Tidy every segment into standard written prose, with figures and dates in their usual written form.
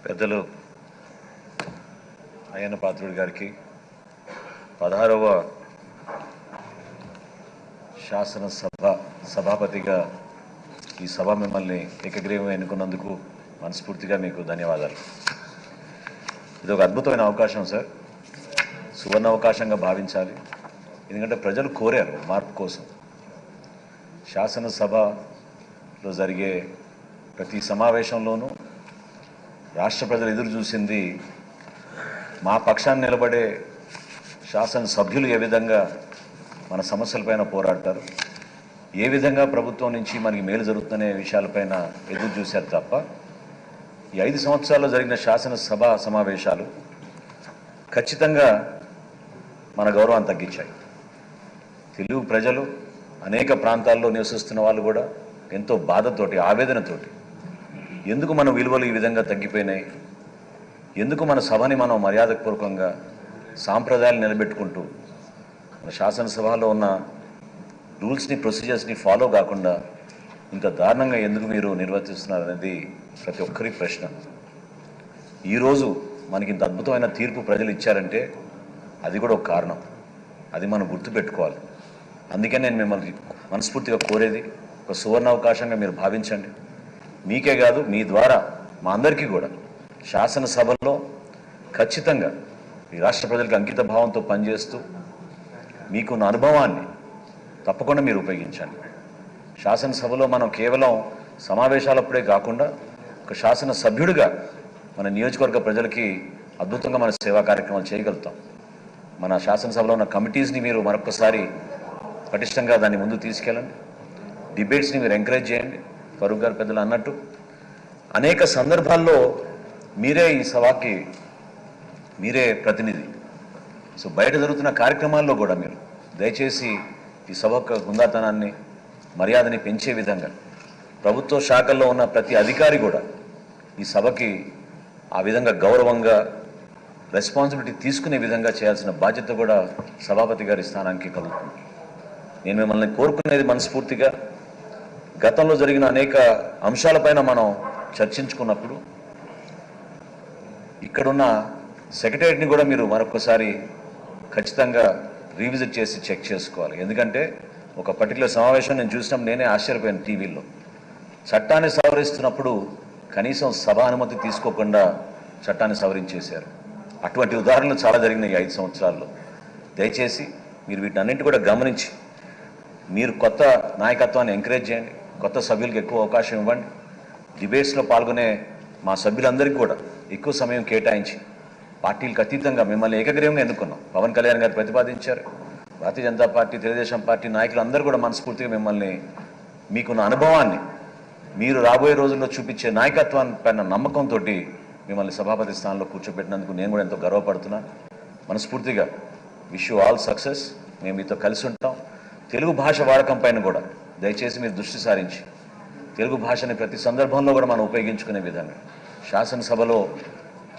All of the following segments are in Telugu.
పెద్దలు అయ్యన్న పాత్రుడి గారికి 16వ శాసనసభ సభాపతిగా ఈ సభ మిమ్మల్ని ఏకగ్రీవం ఎన్నుకున్నందుకు మనస్ఫూర్తిగా మీకు ధన్యవాదాలు. ఇది ఒక అద్భుతమైన అవకాశం సార్, సువర్ణ అవకాశంగా భావించాలి. ఎందుకంటే ప్రజలు కోరారు మార్పు కోసం. శాసనసభలో జరిగే ప్రతి సమావేశంలోనూ రాష్ట్ర ప్రజలు ఎదురు చూసింది మా పక్షాన్ని నిలబడే శాసనసభ్యులు ఏ విధంగా మన సమస్యలపైన పోరాడతారు, ఏ విధంగా ప్రభుత్వం నుంచి మనకి మేలు జరుగుతున్న విషయాలపైన ఎదురు చూశారు తప్ప ఈ 5 సంవత్సరాల్లో జరిగిన శాసనసభ సమావేశాలు ఖచ్చితంగా మన గౌరవాన్ని తగ్గించాయి. తెలుగు ప్రజలు అనేక ప్రాంతాల్లో నివసిస్తున్న వాళ్ళు కూడా ఎంతో బాధతోటి, ఆవేదనతోటి ఎందుకు మన విలువలు ఈ విధంగా తగ్గిపోయినాయి, ఎందుకు మన సభని మనం మర్యాదపూర్వకంగా సాంప్రదాయాలు నిలబెట్టుకుంటూ మన శాసనసభలో ఉన్న రూల్స్ని, ప్రొసీజర్స్ని ఫాలో కాకుండా ఇంత దారుణంగా ఎందుకు మీరు నిర్వర్తిస్తున్నారు అనేది ప్రతి ఒక్కరి ప్రశ్న. ఈరోజు మనకి ఇంత అద్భుతమైన తీర్పు ప్రజలు ఇచ్చారంటే అది కూడా ఒక కారణం. అది మనం గుర్తుపెట్టుకోవాలి. అందుకే నేను మిమ్మల్ని మనస్ఫూర్తిగా కోరేది ఒక సువర్ణ అవకాశంగా మీరు భావించండి. మీకే కాదు, మీ ద్వారా మా అందరికీ కూడా శాసనసభలో ఖచ్చితంగా ఈ రాష్ట్ర ప్రజలకు అంకిత భావంతో పనిచేస్తూ మీకున్న అనుభవాన్ని తప్పకుండా మీరు ఉపయోగించండి. శాసనసభలో మనం కేవలం సమావేశాలప్పుడే కాకుండా ఒక శాసనసభ్యుడిగా మన నియోజకవర్గ ప్రజలకి అద్భుతంగా మన సేవా కార్యక్రమాలు చేయగలుగుతాం. మన శాసనసభలో ఉన్న కమిటీస్ని మీరు మరొకసారి పటిష్టంగా దాన్ని ముందు తీసుకెళ్ళండి. డిబేట్స్ని మీరు ఎంకరేజ్ చేయండి. ఫరూక్ గారు పెద్దలు అన్నట్టు అనేక సందర్భాల్లో మీరే ఈ సభకి మీరే ప్రతినిధి. సో బయట జరుగుతున్న కార్యక్రమాల్లో కూడా మీరు దయచేసి ఈ సభ హుందాతనాన్ని, మర్యాదని పెంచే విధంగా ప్రభుత్వ శాఖల్లో ఉన్న ప్రతి అధికారి కూడా ఈ సభకి ఆ విధంగా గౌరవంగా రెస్పాన్సిబిలిటీ తీసుకునే విధంగా చేయాల్సిన బాధ్యత కూడా సభాపతి గారి స్థానానికి కలుగుతుంది. నేను మిమ్మల్ని కోరుకునేది మనస్ఫూర్తిగా, గతంలో జరిగిన అనేక అంశాలపైన మనం చర్చించుకున్నప్పుడు ఇక్కడున్న సెక్రటేరియట్ని కూడా మీరు మరొకసారి ఖచ్చితంగా రీవిజిట్ చేసి చెక్ చేసుకోవాలి. ఎందుకంటే ఒక పర్టికులర్ సమావేశం నేను చూసినప్పుడు నేనే ఆశ్చర్యపోయాను. టీవీలో చట్టాన్ని సవరిస్తున్నప్పుడు కనీసం సభ అనుమతి తీసుకోకుండా చట్టాన్ని సవరించేశారు. అటువంటి ఉదాహరణలు చాలా జరిగినాయి ఈ 5 సంవత్సరాల్లో. దయచేసి మీరు వీటన్నింటి కూడా గమనించి మీరు కొత్త నాయకత్వాన్ని ఎంకరేజ్ చేయండి. కొత్త సభ్యులకు ఎక్కువ అవకాశం ఇవ్వండి. డిబేట్స్లో పాల్గొనే మా సభ్యులందరికీ కూడా ఎక్కువ సమయం కేటాయించి పార్టీలకు అతీతంగా మిమ్మల్ని ఏకగ్రీవంగా ఎన్నుకున్నాం. పవన్ కళ్యాణ్ గారు ప్రతిపాదించారు. భారతీయ జనతా పార్టీ, తెలుగుదేశం పార్టీ నాయకులు అందరూ కూడా మనస్ఫూర్తిగా మిమ్మల్ని, మీకున్న అనుభవాన్ని, మీరు రాబోయే రోజుల్లో చూపించే నాయకత్వాన్ని పైన నమ్మకంతో మిమ్మల్ని సభాపతి స్థానంలో కూర్చోబెట్టినందుకు నేను కూడా ఎంతో గర్వపడుతున్నాను. మనస్ఫూర్తిగా విష్ యూ ఆల్ సక్సెస్. మేము మీతో కలిసి ఉంటాం. తెలుగు భాష వాడకం పైన కూడా దయచేసి మీరు దృష్టి సారించి తెలుగు భాషని ప్రతి సందర్భంలో కూడా మనం ఉపయోగించుకునే విధంగా, శాసనసభలో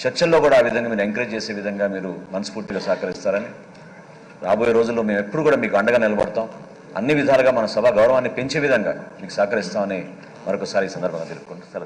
చర్చల్లో కూడా ఆ విధంగా మీరు ఎంకరేజ్ చేసే విధంగా మీరు మనస్ఫూర్తిగా సహకరిస్తారని, రాబోయే రోజుల్లో మేము ఎప్పుడు కూడా మీకు అండగా నిలబడతాం. అన్ని విధాలుగా మన సభ గౌరవాన్ని పెంచే విధంగా మీకు సహకరిస్తామని మరొకసారి ఈ సందర్భంగా తెలుపుకుంటూ సెలవు.